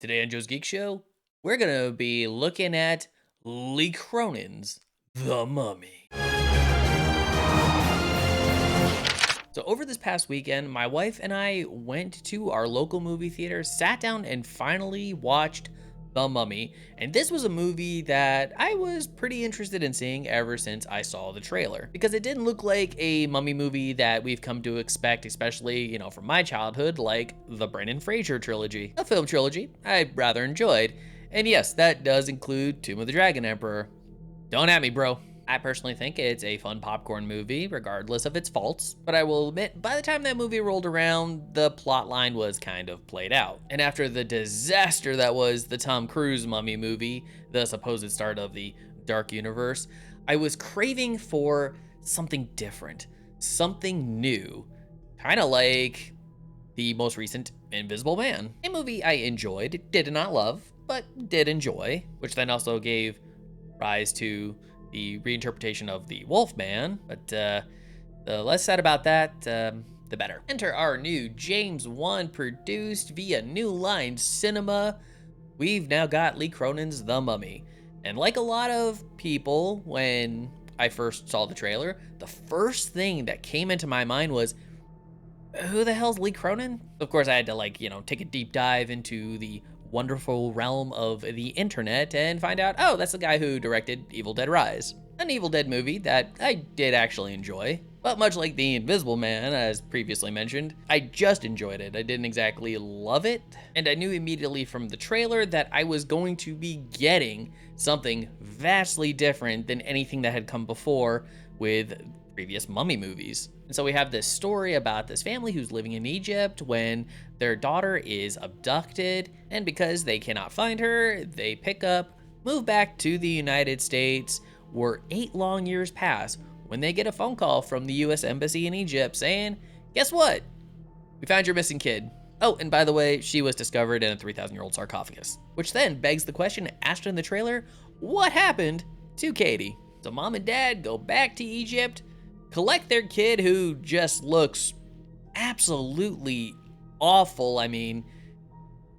Today on Joe's Geek Show, we're going to be looking at Lee Cronin's The Mummy. So, over this past weekend, my wife and I went to our local movie theater, sat down, and finally watched The Mummy. And this was a movie that I was pretty interested in seeing ever since I saw the trailer, because it didn't look like a mummy movie that we've come to expect, especially, from my childhood, like the Brendan Fraser trilogy, a film trilogy I rather enjoyed. And yes, that does include Tomb of the Dragon Emperor. Don't at me, bro. I personally think it's a fun popcorn movie, regardless of its faults, but I will admit, by the time that movie rolled around, the plot line was kind of played out. And after the disaster that was the Tom Cruise Mummy movie, the supposed start of the Dark Universe, I was craving for something different, something new, kind of like the most recent Invisible Man, a movie I enjoyed, did not love, but did enjoy, which then also gave rise to the reinterpretation of the Wolfman, but the less said about that, the better. Enter our new James Wan produced via New Line Cinema. We've now got Lee Cronin's The Mummy. And like a lot of people, when I first saw the trailer, the first thing that came into my mind was, who the hell's Lee Cronin? Of course, I had to take a deep dive into the wonderful realm of the internet and find out, oh, that's the guy who directed Evil Dead Rise, an Evil Dead movie that I did actually enjoy. But much like The Invisible Man, as previously mentioned, I just enjoyed it. I didn't exactly love it, and I knew immediately from the trailer that I was going to be getting something vastly different than anything that had come before with previous Mummy movies. And so we have this story about this family who's living in Egypt when their daughter is abducted, and because they cannot find her, they pick up, move back to the United States, where 8 long years pass when they get a phone call from the US Embassy in Egypt saying, guess what? We found your missing kid. Oh, and by the way, she was discovered in a 3,000-year-old sarcophagus. Which then begs the question asked in the trailer, what happened to Katie? So mom and dad go back to Egypt, collect their kid who just looks absolutely awful. I mean,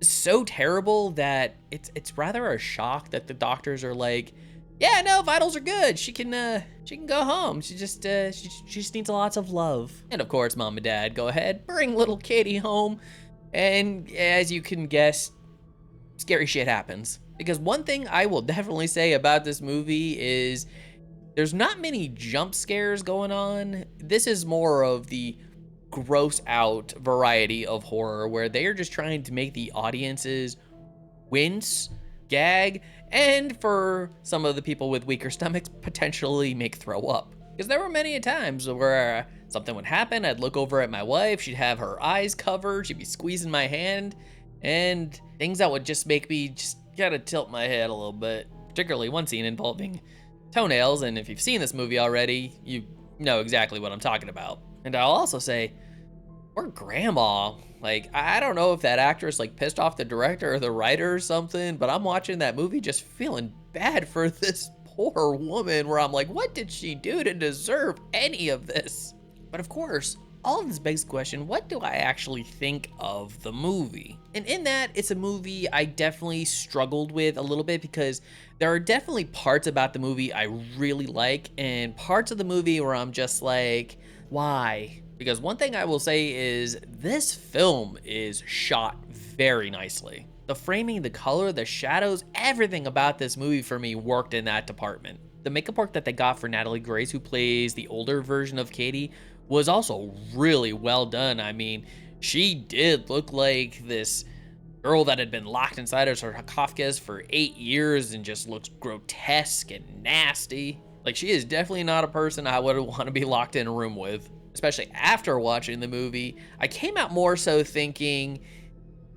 so terrible that it's rather a shock that the doctors are like, yeah, no, vitals are good. She can go home. She just needs lots of love. And of course, mom and dad go ahead, bring little Katie home, and as you can guess, scary shit happens. Because one thing I will definitely say about this movie is there's not many jump scares going on. This is more of the gross out variety of horror where they are just trying to make the audiences wince, gag, and for some of the people with weaker stomachs, potentially make throw up. Because there were many times where something would happen, I'd look over at my wife, she'd have her eyes covered, she'd be squeezing my hand, and things that would just make me just gotta tilt my head a little bit. Particularly one scene involving toenails, and if you've seen this movie already, you know exactly what I'm talking about. And I'll also say, poor grandma. I don't know if that actress pissed off the director or the writer or something, but I'm watching that movie just feeling bad for this poor woman where I'm like, what did she do to deserve any of this? But of course, all of this begs the question, what do I actually think of the movie? And in that, it's a movie I definitely struggled with a little bit because there are definitely parts about the movie I really like and parts of the movie where I'm just like, why? Because one thing I will say is this film is shot very nicely. The framing, the color, the shadows, everything about this movie for me worked in that department. The makeup work that they got for Natalie Grace, who plays the older version of Katie, was also really well done. I mean, she did look like this girl that had been locked inside her sarcophagus for 8 years and just looks grotesque and nasty. She is definitely not a person I would want to be locked in a room with. Especially after watching the movie, I came out more so thinking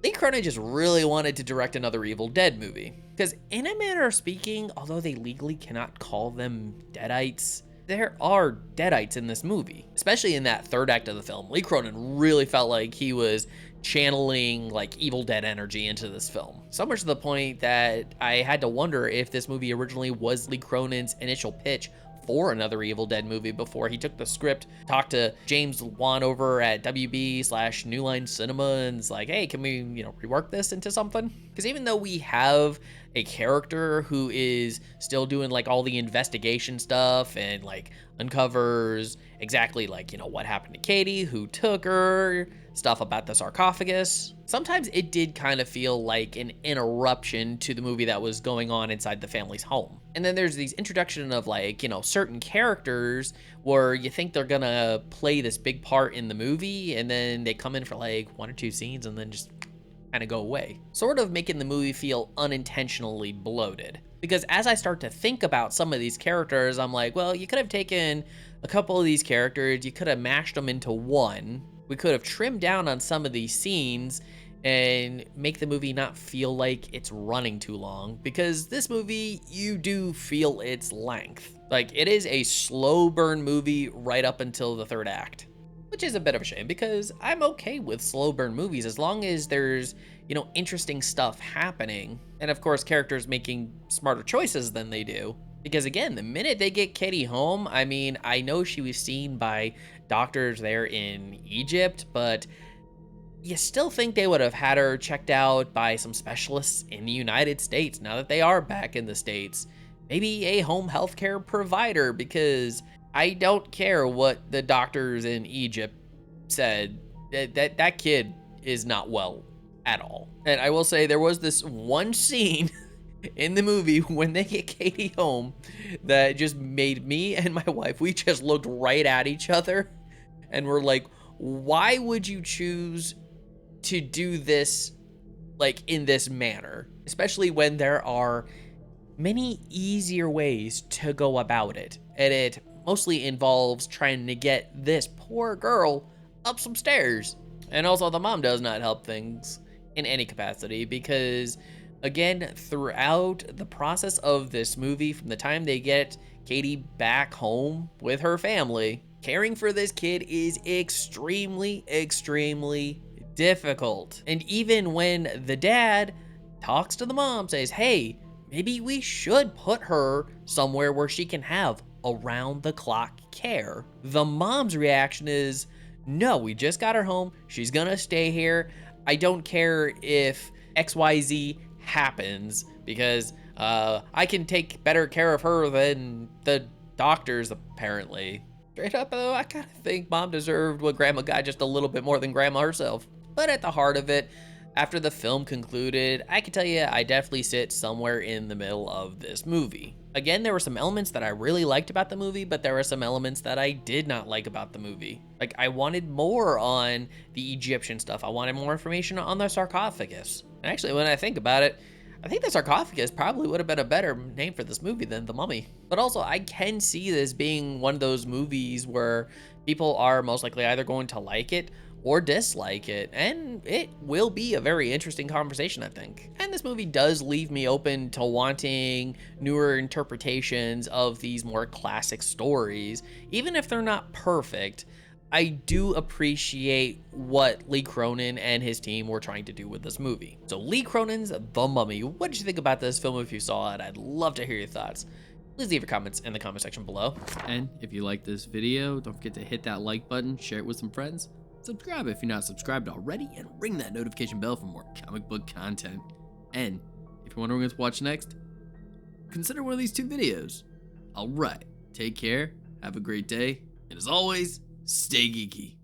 Lee Cronin just really wanted to direct another Evil Dead movie. Because in a manner of speaking, although they legally cannot call them Deadites, there are Deadites in this movie. Especially in that third act of the film. Lee Cronin really felt like he was channeling Evil Dead energy into this film. So much to the point that I had to wonder if this movie originally was Lee Cronin's initial pitch for another Evil Dead movie before he took the script, talked to James Wan over at WB/ New Line Cinema, and it's like, hey, can we, rework this into something? Because even though we have a character who is still doing like all the investigation stuff and like uncovers exactly like, what happened to Katie, who took her, stuff about the sarcophagus. Sometimes it did kind of feel like an interruption to the movie that was going on inside the family's home. And then there's these introduction of like, certain characters where you think they're gonna play this big part in the movie, and then they come in for like 1 or 2 scenes and then just kind of go away, sort of making the movie feel unintentionally bloated. Because as I start to think about some of these characters, I'm like, well, you could have taken a couple of these characters, you could have mashed them into one, we could have trimmed down on some of these scenes and make the movie not feel like it's running too long, because this movie, you do feel its length. Like, it is a slow burn movie right up until the 3rd act. Which is a bit of a shame, because I'm okay with slow burn movies as long as there's, interesting stuff happening. And of course, characters making smarter choices than they do. Because again, the minute they get Katie home, I mean, I know she was seen by doctors there in Egypt, but you still think they would have had her checked out by some specialists in the United States now that they are back in the States. Maybe a home healthcare provider, because I don't care what the doctors in Egypt said. That kid is not well at all. And I will say there was this one scene in the movie when they get Katie home that just made me and my wife, we just looked right at each other and we're like, why would you choose to do this like in this manner? Especially when there are many easier ways to go about it. And it mostly involves trying to get this poor girl up some stairs. And also the mom does not help things in any capacity, because again, throughout the process of this movie, from the time they get Katie back home with her family, caring for this kid is extremely, extremely difficult. And even when the dad talks to the mom, says, hey, maybe we should put her somewhere where she can have around the clock care, the mom's reaction is, no, we just got her home, she's gonna stay here, I don't care if XYZ happens, because I can take better care of her than the doctors, apparently. Straight up though, I kind of think mom deserved what grandma got just a little bit more than grandma herself. But at the heart of it, after the film concluded, I can tell you I definitely sit somewhere in the middle of this movie. Again, there were some elements that I really liked about the movie, but there were some elements that I did not like about the movie. Like, I wanted more on the Egyptian stuff. I wanted more information on the sarcophagus. And actually, when I think about it, I think the sarcophagus probably would have been a better name for this movie than The Mummy. But also, I can see this being one of those movies where people are most likely either going to like it or dislike it, and it will be a very interesting conversation, I think. And this movie does leave me open to wanting newer interpretations of these more classic stories. Even if they're not perfect, I do appreciate what Lee Cronin and his team were trying to do with this movie. So Lee Cronin's The Mummy, what did you think about this film if you saw it? I'd love to hear your thoughts. Please leave your comments in the comment section below. And if you like this video, don't forget to hit that like button, share it with some friends, subscribe if you're not subscribed already, and ring that notification bell for more comic book content. And if you're wondering what to watch next, consider one of these 2 videos. Alright, take care, have a great day, and as always, stay geeky.